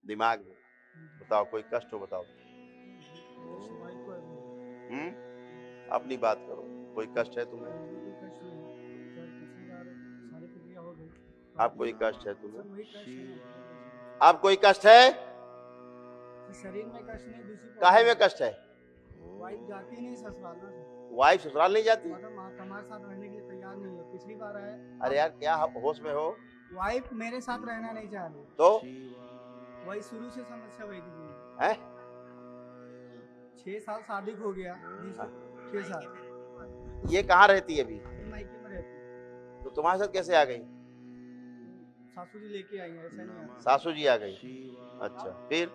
दिमाग में। बताओ कोई कष्ट हो बताओ। अपनी बात करो, कोई कष्ट है तुम्हें? आप कोई कष्ट है तुम्हें? आप कोई कष्ट है? शरीर में कष्ट नहीं, दूसरी काहे में कष्ट है? वाइफ जाती नहीं ससुराल ना। वाइफ ससुराल नहीं जाती? मतलब हमारे साथ रहने के लिए तैयार नहीं है। पिछली बार आए। अरे यार क्या होश में हो? वाइफ मेरे साथ रहना नहीं चाह रही। तो वही शुरू से समस्या वही थी है। 6 साल शादी हो गया। 6 साल। ये कहाँ रहती है अभी? मायके में रहती है। तो तुम्हारे साथ कैसे आ गई? सासू जी लेके आई है, ऐसा नहीं है। सासू जी आ गई। अच्छा, फिर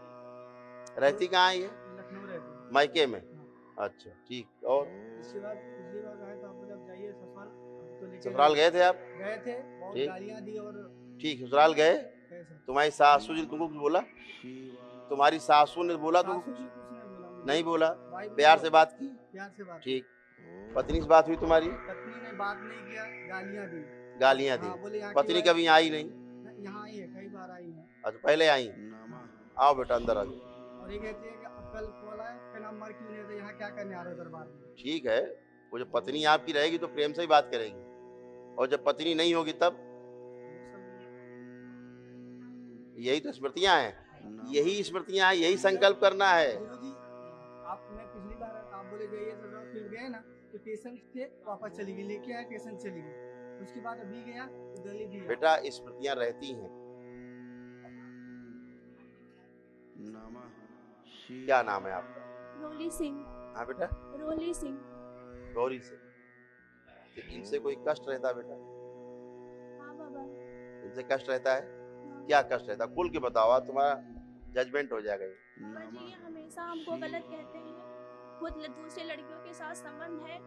रहती कहाँ है ये? लखनऊ रहती है। मायके में। अच्छा ठीक। और इसके बाद पिछली बार आए तो आप जब जाइए ससुराल तो लेके ससुराल गए थे आप? गए थे, बहुत गालियां दी। और ठीक, ससुराल गए। तुम्हारी सासू जी तुमको कुछ बोला? तुम्हारी सासू ने बोला तुमको कुछ? नहीं बोला। प्यार से बात की? प्यार से बात। ठीक। पत्नी से बात हुई तुम्हारी? पत्नी ने बात नहीं किया, गालियां दी। गालियां दी। पत्नी कभी आई नहीं? यहाँ आई है, कई बार आई है। अच्छा पहले आई। आओ बेटा अंदर आ जाओ। और ये कहती है कि कल कॉल आया, फिर हम मर क्यों नहीं थे, यहाँ क्या करने आ रहे हो दरबार में? ठीक है, वो जब पत्नी आपकी रहेगी तो प्रेम से ही बात करेगी, और जब पत्नी नहीं होगी तब? यही तो स्मृतियां हैं, यही स्मृतियां हैं, यही संकल्प करना है। गुरुजी, आप मैं पिछली बार आप बोले जाइए तो फिर गए ना, तो स्टेशन से वापस चली गई, लेके आया स्टेशन चली गई। उसके बाद अभी गया तो गली भी। बेटा स्मृतियां रहती हैं। क्या नाम है आपका? रोली सिंह। हाँ बेटा? रोली सिंह। गौरी से। इनसे कोई कष्ट रहता है बेटा? हाँ बाबा। इनसे कष्ट रहता है? क्या कष्ट रहता है? खुल के बताओ, तुम्हारा जजमेंट हो जाएगा। बाबा जी ये हमेशा हमको गलत कहते हैं, खुद दूसरे लड़कियों के साथ संबंध है,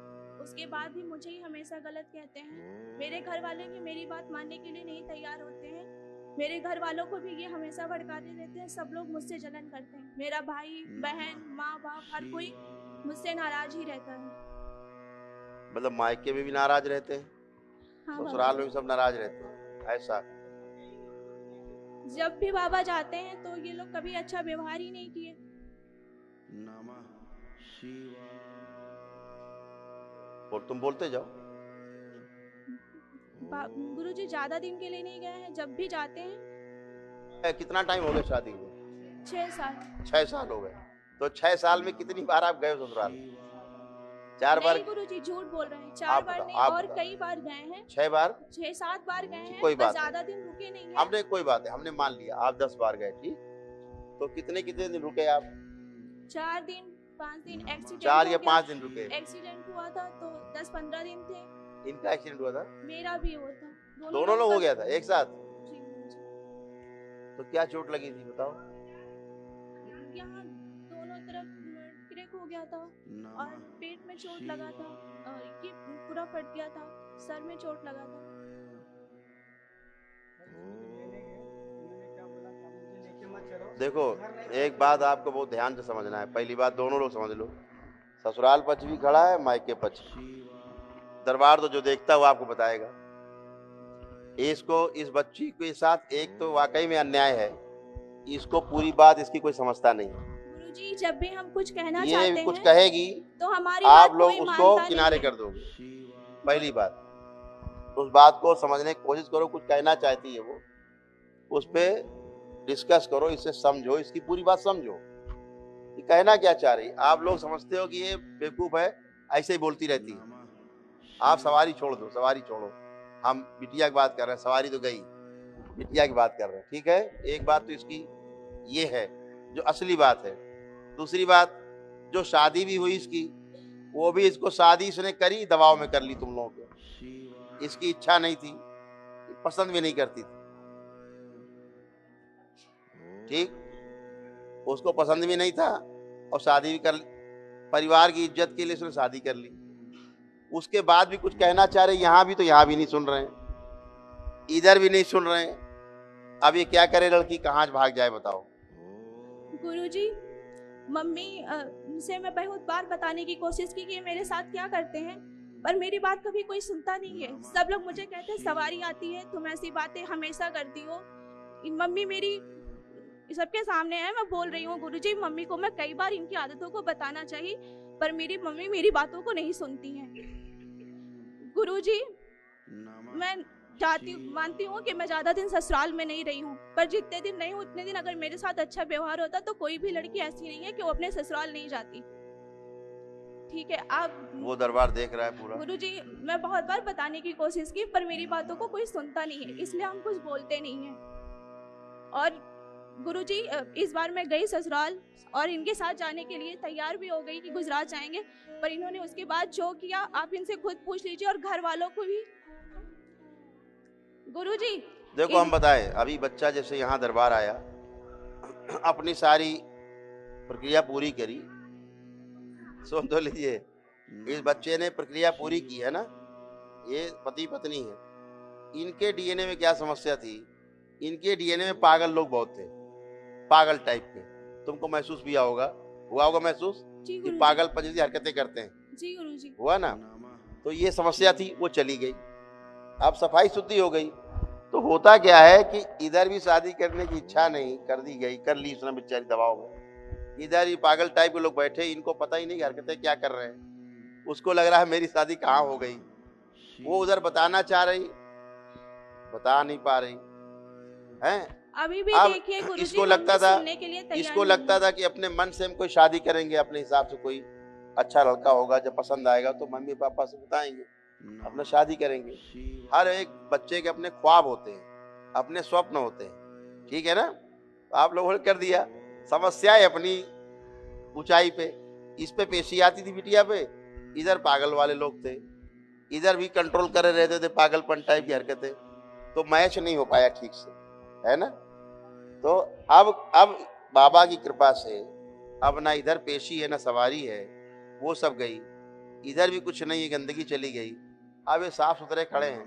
उसके बाद भी मुझे ही हमेशा गलत कहते हैं। मेरे घर वाले भी मेरी बात मानने के लिए नहीं तैयार होते हैं। मेरे घर वालों को भी ये हमेशा भड़काते रहते हैं। सब लोग मुझसे जलन करते हैं। मेरा भाई बहन माँ बाप हर कोई मुझसे नाराज ही रहता है। मतलब मायके में भी नाराज रहते हैं? हाँ, ससुराल में भी सब नाराज रहते हैं ऐसा? जब भी बाबा जाते हैं तो ये लोग कभी अच्छा व्यवहार ही नहीं किए। और तुम बोलते जाओ। गुरुजी ज्यादा दिन के लिए नहीं गए हैं, जब भी जाते हैं। कितना टाइम हो गया शादी को? 6 साल। 6 साल हो गए। तो 6 साल में कितनी बार आप गए ससुराल? 4 बार? गुरुजी झूठ बोल रहे हैं। 4 बार नहीं, और कई बार गए हैं। 6 बार? 6-7 बार गए हैं। कोई बात ज्यादा दिन रुके नहीं हैं। हमने कोई बात है, हमने मान लिया आप 10 बार गए। ठीक, तो कितने दिन रुके आप? 4 दिन 5 दिन। एक्सीडेंट 4 या 5 दिन रुके। एक्सीडेंट हुआ था तो 10-15 दिन थे। इनका एक्सीडेंट हुआ था? मेरा भी हुआ था। दोनों लोग हो गया था एक साथ? तो क्या चोट लगी थी बताओ? यहाँ दोनों तरफ क्रैक हो गया था, और पेट में चोट लगा था, ये पूरा फट गया था, सर में चोट लगा था। देखो एक बात आपको बहुत ध्यान से समझना है। पहली बात दोनों लोग समझ लो, ससुराल पक्ष भी खड़ा है, मायके पक्ष। दरबार तो जो देखता है वो आपको बताएगा। इसको इस बच्ची के साथ एक तो वाकई में अन्याय है, इसको पूरी बात इसकी कोई समझता नहीं। गुरुजी जब भी हम कुछ कहना ये चाहते कुछ हैं कहेगी तो हमारी आप बात लोग कोई उसको मानता किनारे नहीं है। कर दोगे। पहली बात, उस बात को समझने की कोशिश करो, कुछ कहना चाहती है वो, उस पर डिस्कस करो, इससे समझो, इसकी पूरी बात समझो कि कहना क्या चाह रही। आप लोग समझते हो कि ये बेवकूफ है, ऐसे ही बोलती रहती है। आप सवारी छोड़ दो, सवारी छोड़ो, हम बिटिया की बात कर रहे हैं। सवारी तो गई, बिटिया की बात कर रहे हैं। ठीक है, एक बात तो इसकी ये है जो असली बात है। दूसरी बात, जो शादी भी हुई इसकी, वो भी इसको शादी इसने करी, दबाव में कर ली तुम लोगों को। इसकी इच्छा नहीं थी, पसंद भी नहीं करती थी। ठीक, उसको पसंद भी नहीं था और शादी भी कर ली, परिवार की इज्जत के लिए उसने शादी कर ली। उसके बाद भी कुछ कहना चाह रहे, यहाँ भी तो यहाँ भी नहीं सुन रहे हैं, इधर भी नहीं सुन रहे हैं। अब ये क्या करे लड़की, कहाँ भाग जाए बताओ? गुरुजी मम्मी से मैं बहुत बार बताने की कोशिश की कि ये मेरे साथ क्या करते हैं, पर मेरी बात कभी कोई सुनता नहीं है। सब लोग मुझे कहते हैं सवारी आती है, तुम ऐसी बातें हमेशा करती हो। मम्मी मेरी सबके सामने है, मैं बोल रही हूँ गुरुजी, मम्मी को मैं कई बार इनकी आदतों को बताना चाहिए, पर मेरी मम्मी मेरी बातों को नहीं सुनती हैं। गुरुजी, मैं मानती हूँ कि मैं ज्यादा दिन ससुराल में नहीं रही हूँ, पर जितने दिन रही हूँ उतने दिन अगर मेरे साथ अच्छा व्यवहार होता तो कोई भी लड़की ऐसी नहीं है कि वो अपने ससुराल नहीं जाती। ठीक है, आप वो दरबार देख रहा है पूरा। गुरुजी, मैं बहुत बार बताने की कोशिश की, पर मेरी बातों को कोई सुनता नहीं है, इसलिए हम कुछ बोलते नहीं हैं। और गुरुजी, इस बार मैं गई ससुराल और इनके साथ जाने के लिए तैयार भी हो गई कि गुजरात जाएंगे, पर इन्होंने उसके बाद जो किया आप इनसे खुद पूछ लीजिए, और घर वालों को भी। गुरुजी, देखो हम बताएं, अभी बच्चा जैसे यहाँ दरबार आया, अपनी सारी प्रक्रिया पूरी करी, सुन तो लीजिए, इस बच्चे ने प्रक्रिया पूरी की है ना, ये पति पत्नी है। इनके डीएनए में क्या समस्या थी, इनके डीएनए में पागल लोग बहुत थे, पागल टाइप के। तुमको महसूस भी हुआ होगा महसूस जी कि गुरुजी। पागलपन जैसी हरकतें करते हैं, जी गुरुजी। हुआ ना। तो ये समस्या थी, वो चली गई, अब सफाई शुद्धि हो गई। तो होता क्या है कि इधर भी शादी करने की इच्छा नहीं, कर दी गई, कर ली उसने बेचारी दबाव में। इधर ही पागल टाइप के लोग बैठे, इनको पता ही नहीं कि हरकतें क्या कर रहे हैं। उसको लग रहा है मेरी शादी कहाँ हो गई, वो उधर बताना चाह रही, बता नहीं पा रही हैं। अभी भी अब देखिए गुरुजी, इसको हम लगता भी था, सुनने के लिए तैयार इसको नहीं लगता हैं। था कि अपने मन से हम कोई शादी करेंगे, अपने हिसाब से कोई अच्छा लड़का होगा, जब पसंद आएगा तो मम्मी पापा से बताएंगे, अपना शादी करेंगे। हर एक बच्चे के अपने ख्वाब होते हैं, अपने स्वप्न होते हैं, ठीक है ना। तो आप लोगों ने कर दिया, समस्याएं अपनी ऊंचाई पे, इस पे पेशी आती थी बिटिया पे, इधर पागल वाले लोग थे, इधर भी कंट्रोल करे रहते थे, पागलपन टाइप की हरकतें, तो मैच नहीं हो पाया ठीक से, है ना। तो अब बाबा की कृपा से अब ना इधर पेशी है ना सवारी है, वो सब गई, इधर भी कुछ नहीं है, गंदगी चली गई। अब ये साफ सुथरे खड़े हैं,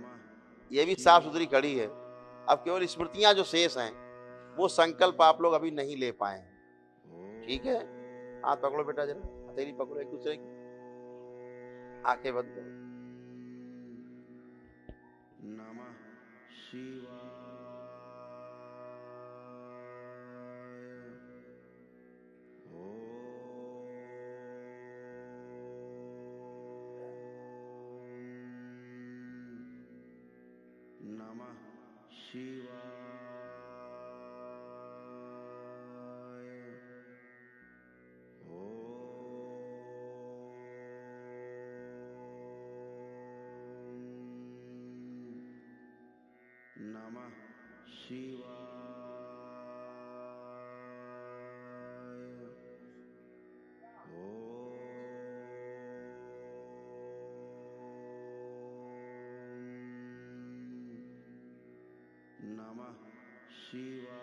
ये भी साफ सुथरी खड़ी है। अब केवल स्मृतियां जो शेष हैं, वो संकल्प आप लोग अभी नहीं ले पाए हैं, ठीक है। हाथ पकड़ो बेटा, जरा हथेली पकड़ो एक दूसरे की, आंखें बंद करो। नमः शिवाय। नमः शिवाय। नमः शिवाय। नमः शिवाय।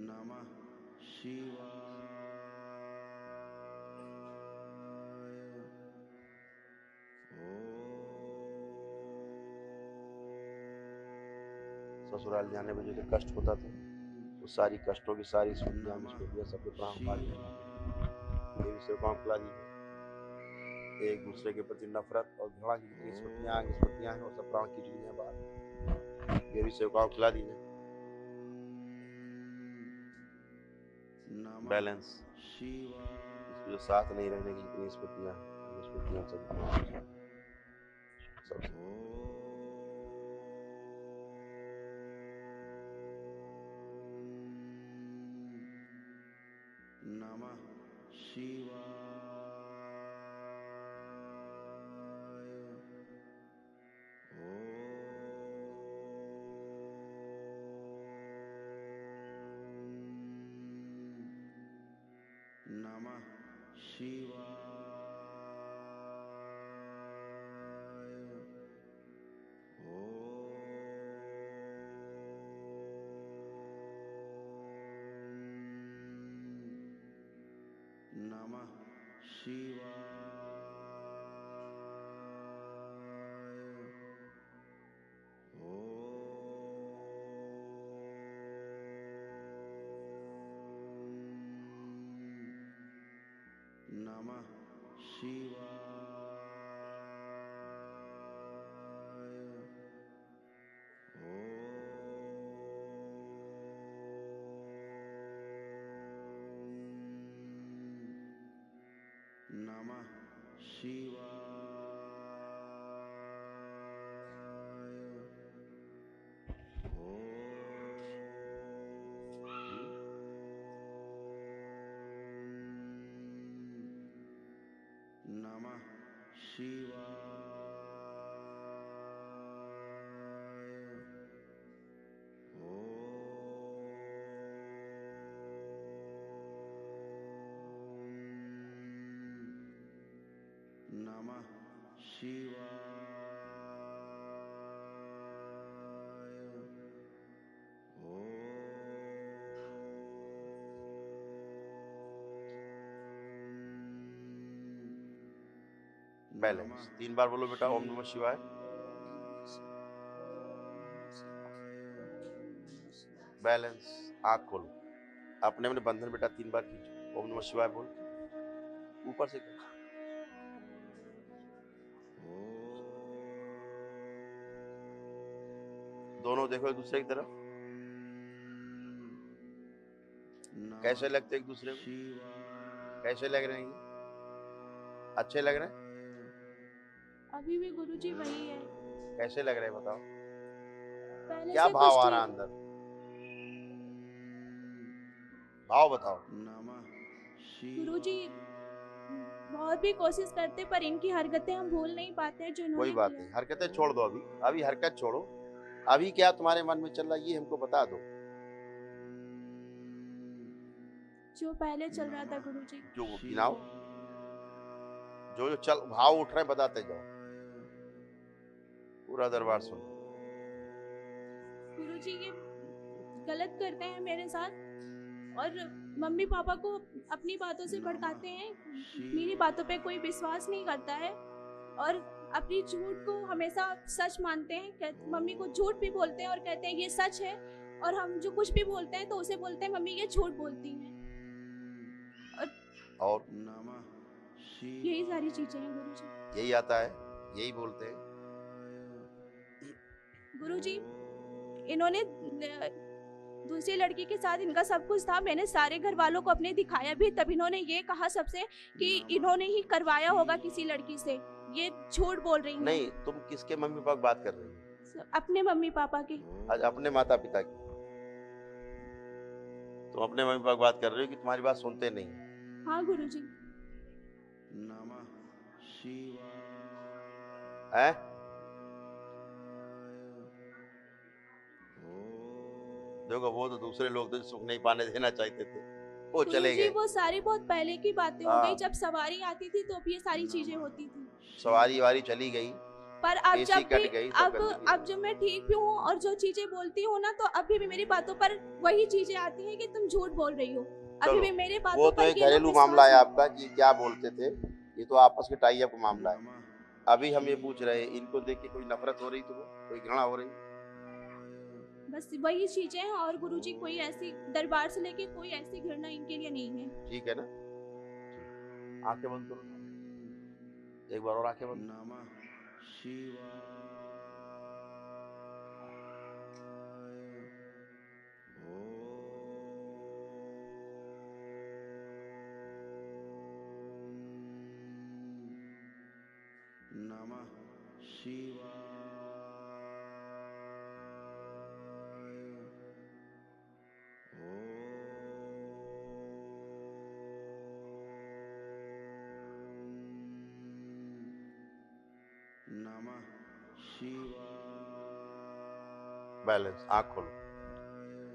नमः शिवाय। ससुराल जाने में जो कष्ट होता था, वो सारी कष्टों की सारी स्मृतियां सबके प्राण खा दी, देवी सेवकाओं खिला दी। एक दूसरे के प्रति नफरत और घृणा की जितनी स्मृतियां हैं, वो सब प्राण खींच ली हैं बाहर, देवी सेवकाओं खिला दी है। बैलेंस, इसके जो साथ नहीं रहने की जितनी स्मृतियां सब नमः शिवाय। नमः शिवाय। नमः शिवाय। नमः शिवाय। नमः शिवाय। नमः शिवाय। नमः शिवाय। बैलेंस 3 बार बोलो बेटा, ओम नमः शिवाय। बैलेंस, आँख खोलो, अपने अपने बंधन बेटा 3 बार खींचो, ओम नमः शिवाय बोल, ऊपर से कर। दोनों देखो एक दूसरे की तरफ, कैसे लगते एक दूसरे को, कैसे लग रहे हैं ये? अच्छे लग रहे हैं? अभी भी गुरुजी वही है। कैसे लग रहे हैं बताओ, पहले क्या से भाव कुछ आ रहा ठीक- अंदर, भाव बताओ। गुरुजी बहुत भी कोशिश करते पर इनकी हरकतें हम भूल नहीं पाते हैं जो इन्होंने कोई बात किया। नहीं, हरकतें छोड़ दो, अभी हरकत छोड़ो, अभी क्या तुम्हारे मन में चल रहा है ये हमको बता दो। जो पहले चल रहा था गुरुजी। जो गिनाओ, जो चल भाव उठ रहे हैं बताते जाओ, पूरा दरबार सुनो। गुरुजी ये गलत करते हैं मेरे साथ और मम्मी पापा को अपनी बातों से भड़काते हैं, मेरी बातों पे कोई विश्वास नहीं करता है और अपनी झूठ को हमेशा सच मानते हैं। मम्मी को झूठ भी बोलते हैं और कहते हैं ये सच है, और हम जो कुछ भी बोलते हैं तो उसे बोलते हैं मम्मी ये झूठ बोलती हैं। और यही सारी चीजें हैं गुरुजी। यही आता है, यही बोलते हैं गुरुजी। इन्होंने दूसरी लड़की के साथ इनका सब कुछ था, मैंने सारे घर वालों को अपने दिखाया भी, तब इन्होंने ये कहा सबसे कि इन्होंने ही करवाया होगा किसी लड़की से, ये झूठ बोल रही हैं। नहीं, तुम किसके मम्मी पापा की बात कर रही हो? अपने मम्मी पापा की। आज अपने माता पिता की, तुम अपने मम्मी पापा की बात कर रही हो कि तुम्हारी बात सुनते नहीं। हाँ गुरुजी। नमः शिवाय। हैं? देखो वो तो दूसरे लोग तो सुख नहीं पाने देना चाहते थे, वो चले गुरुजी गए। वो सारी बहुत पहले की बातें हो हाँ। गई, जब सवारी आती थी तो ये सारी चीजें होती थी। सवारी वारी चली गई, पर अब एसी जब कट भी गई, सब गंदगी अब जब मैं ठीक भी हूँ और जो चीजें बोलती हूँ ना, तो अभी भी मेरी बातों पर वही चीजें आती हैं कि तुम झूठ बोल रही हो। अभी भी मेरे वो बातों तो पर एक ये लोग घरेलू विश्वास मामला है नहीं- आपका कि क्या बोलते थे, ये तो आपस के टाई अप मामला है। अभी हम ये पूछ रहे हैं, इनको देख के कोई नफरत हो रही तुम्हें, कोई घृणा हो रही? बस वही चीजें हैं और गुरुजी कोई ऐसी दरबार से लेके कोई ऐसी घृणा इनके लिए नहीं है। ठीक है ना? ठीक। आंखें बंद करो, एक बार और आंखें बंद। नमः शिवाय। नमः शिवाय। नमः शिवाय। बैलेंस, आँख खोलो,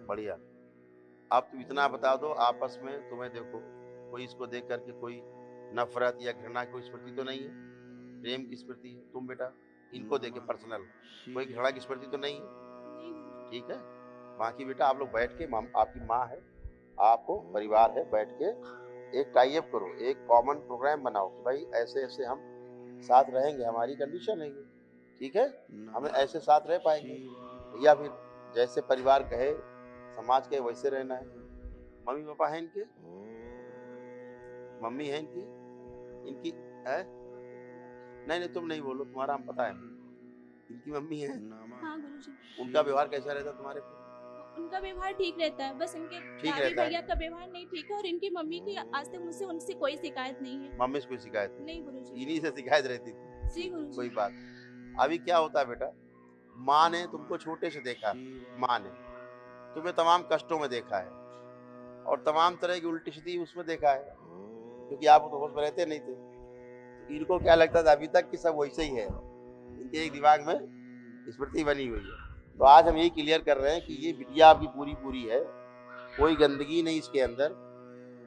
बढ़िया। अब तुम इतना बता दो आपस में, तुम्हें देखो कोई इसको देख करके कोई नफरत या घृणा की स्मृति तो नहीं है, प्रेम की स्मृति है? तुम बेटा इनको देखे पर्सनल कोई घृणा की स्मृति तो नहीं है? नहीं। ठीक है। बाकी बेटा आप लोग बैठ के, आपकी माँ है, आपको परिवार है, बैठ के एक टाई अप करो, एक कॉमन प्रोग्राम बनाओ कि भाई ऐसे ऐसे हम साथ रहेंगे, हमारी कंडीशन है ये, ठीक है, हम ऐसे साथ रह पाएंगे, या फिर जैसे परिवार कहे, समाज कहे वैसे रहना है। मम्मी पापा हैं इनके? मम्मी है इनकी? इनकी है? नहीं नहीं, तुम नहीं बोलो, तुम्हारा हम पता है। इनकी मम्मी है, हाँ गुरुजी। उनका व्यवहार कैसा रहता तुम्हारे पे? उनका व्यवहार ठीक रहता है, बस इनके ठीक भाभी रहता है। भैया का व्यवहार नहीं ठीक है, और इनकी मम्मी की आज तक मुझसे उनसे कोई शिकायत नहीं है। मम्मी से कोई शिकायत नहीं? नहीं गुरुजी। इन्हीं से शिकायत रहती थी। जी गुरुजी। कोई बात। अभी क्या होता है बेटा, माँ ने तुमको छोटे से देखा, माँ ने तुम्हें तमाम कष्टों में देखा है और तमाम तरह की उल्टी सीधी उसमें देखा है, क्योंकि आप तो होश में रहते नहीं थे। तो इनको क्या लगता था अभी तक कि सब वैसे ही है, इनके एक दिमाग में स्मृति बनी हुई है। तो आज हम यही क्लियर कर रहे हैं कि ये बिटिया आपकी पूरी पूरी है, कोई गंदगी नहीं इसके अंदर,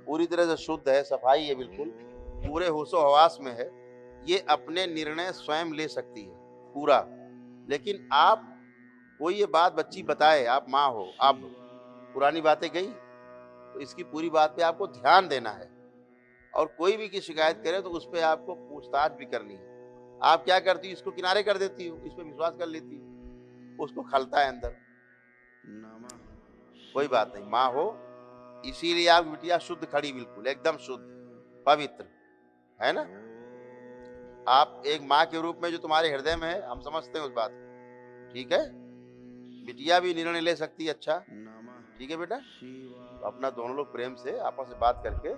पूरी तरह से शुद्ध है, सफाई है, बिल्कुल पूरे होशो हवास में है। ये अपने निर्णय स्वयं ले सकती है पूरा। लेकिन आप कोई ये बात बच्ची बताए, आप माँ हो, आप पुरानी बातें गई, तो इसकी पूरी बात पे आपको ध्यान देना है। और कोई भी की शिकायत करे तो उस पर आपको पूछताछ भी करनी है। आप क्या करती हो, इसको किनारे कर देती हो, इस पर विश्वास कर लेती हो, उसको खलता है अंदर। कोई बात नहीं, माँ हो, इसीलिए आप बिटिया शुद्ध खड़ी, बिल्कुल एकदम शुद्ध पवित्र है ना। आप एक माँ के रूप में जो तुम्हारे हृदय में है, हम समझते हैं उस बात को, ठीक है। बिटिया भी निर्णय ले सकती है, अच्छा ठीक है बेटा। तो अपना दोनों लोग प्रेम से आपस में बात करके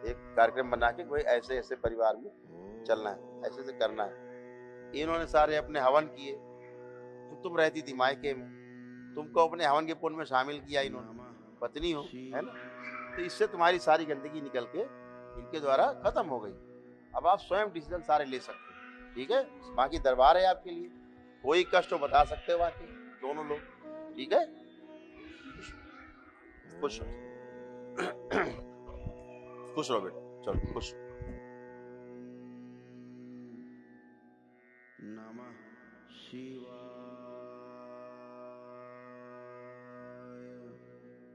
एक कार्यक्रम बना के कोई ऐसे ऐसे परिवार में चलना है, ऐसे ऐसे करना है। इन्होंने सारे अपने हवन किए, तो तुम रहती थी मायके में, तुमको अपने हवन के पुण्य में शामिल किया इन्होंने, पत्नी हो, है ना। तो इससे तुम्हारी सारी गंदगी निकल के इनके द्वारा खत्म हो गई। अब आप स्वयं डिसीजन सारे ले सकते हो, ठीक है। बाकी दरबार है आपके लिए, कोई कष्ट हो बता सकते हो बाकी दोनों लोग, ठीक है। खुश रहो खुश रहो बेटा, चलो खुश। नमः शिवाय।